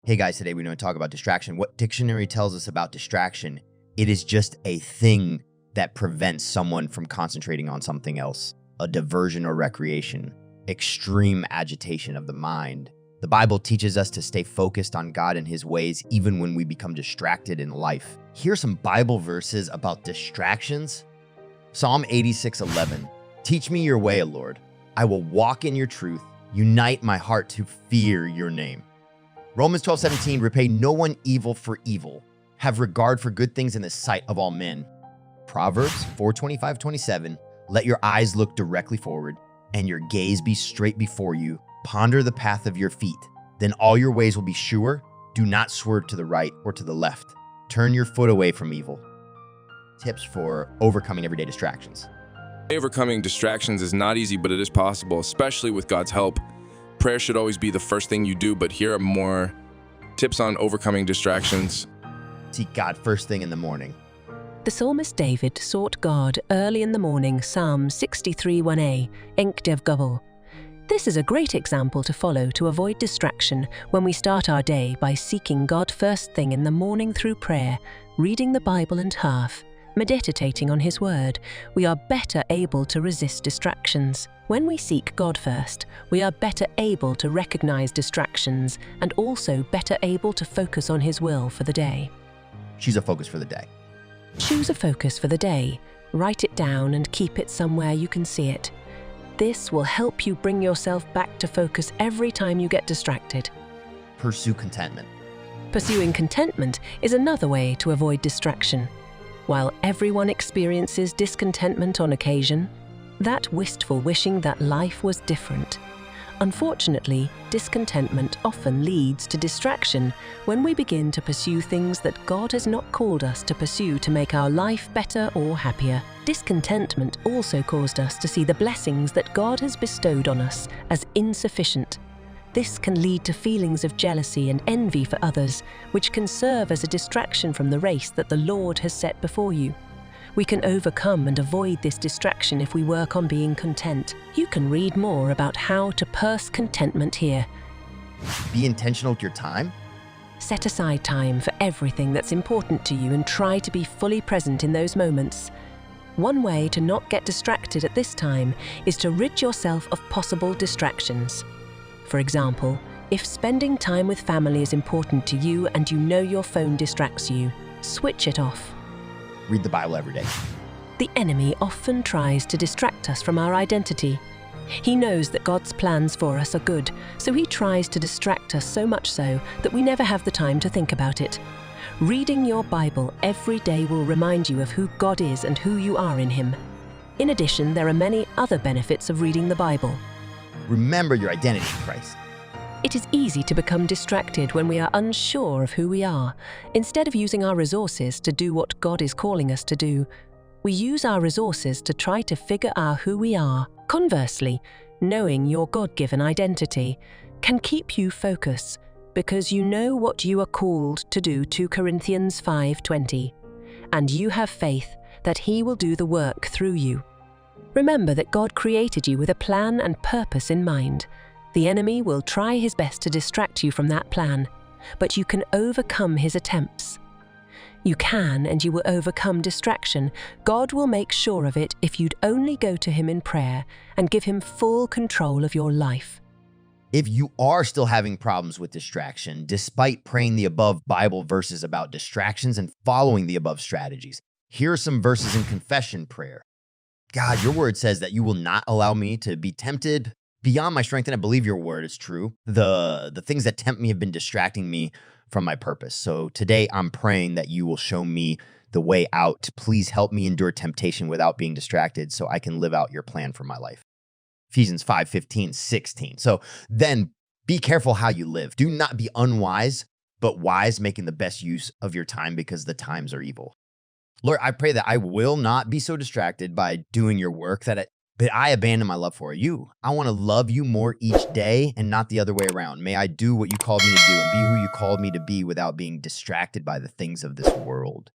Hey guys, today we're going to talk about distraction. What dictionary tells us about distraction? It is just a thing that prevents someone from concentrating on something else, a diversion or recreation, extreme agitation of the mind. The Bible teaches us to stay focused on God and his ways even when we become distracted in life. Here's some Bible verses about distractions. Psalm 86:11. Teach me your way, O Lord. I will walk in your truth. Unite my heart to fear your name. Romans 12:17, repay no one evil for evil. Have regard for good things in the sight of all men. Proverbs 4:25-27, let your eyes look directly forward and your gaze be straight before you. Ponder the path of your feet. Then all your ways will be sure. Do not swerve to the right or to the left. Turn your foot away from evil. Tips for overcoming everyday distractions. Overcoming distractions is not easy, but it is possible, especially with God's help. Prayer should always be the first thing you do, but here are more tips on overcoming distractions. Seek God first thing in the morning. The psalmist David sought God early in the morning, Psalm 63:1a, Enk Dev Gabal. This is a great example to follow to avoid distraction when we start our day by seeking God first thing in the morning through prayer, reading the Bible and half, meditating on his word. We are better able to resist distractions. When we seek God first, we are better able to recognize distractions and also better able to focus on his will for the day. Choose a focus for the day. Choose a focus for the day. Write it down and keep it somewhere you can see it. This will help you bring yourself back to focus every time you get distracted. Pursue contentment. Pursuing contentment is another way to avoid distraction. While everyone experiences discontentment on occasion, that wistful wishing that life was different. Unfortunately, discontentment often leads to distraction when we begin to pursue things that God has not called us to pursue to make our life better or happier. Discontentment also caused us to see the blessings that God has bestowed on us as insufficient. This can lead to feelings of jealousy and envy for others, which can serve as a distraction from the race that the Lord has set before you. We can overcome and avoid this distraction if we work on being content. You can read more about how to pursue contentment here. Be intentional with your time. Set aside time for everything that's important to you and try to be fully present in those moments. One way to not get distracted at this time is to rid yourself of possible distractions. For example, if spending time with family is important to you and you know your phone distracts you, switch it off. Read the Bible every day. The enemy often tries to distract us from our identity. He knows that God's plans for us are good, so he tries to distract us so much so that we never have the time to think about it. Reading your Bible every day will remind you of who God is and who you are in him. In addition, there are many other benefits of reading the Bible. Remember your identity in Christ. It is easy to become distracted when we are unsure of who we are. Instead of using our resources to do what God is calling us to do, we use our resources to try to figure out who we are. Conversely, knowing your God-given identity can keep you focused because you know what you are called to do, 2 Corinthians 5:20, and you have faith that he will do the work through you. Remember that God created you with a plan and purpose in mind. The enemy will try his best to distract you from that plan, but you can overcome his attempts. You can, and you will overcome distraction. God will make sure of it if you'd only go to him in prayer and give him full control of your life. If you are still having problems with distraction, despite praying the above Bible verses about distractions and following the above strategies, here are some verses in confession prayer. God, your word says that you will not allow me to be tempted beyond my strength, and I believe your word is true. The things that tempt me have been distracting me from my purpose. So today I'm praying that you will show me the way out. Please help me endure temptation without being distracted so I can live out your plan for my life. Ephesians 5:15-16. So then be careful how you live. Do not be unwise, but wise, making the best use of your time because the times are evil. Lord, I pray that I will not be so distracted by doing your work that I abandon my love for you. I want to love you more each day and not the other way around. May I do what you called me to do and be who you called me to be without being distracted by the things of this world.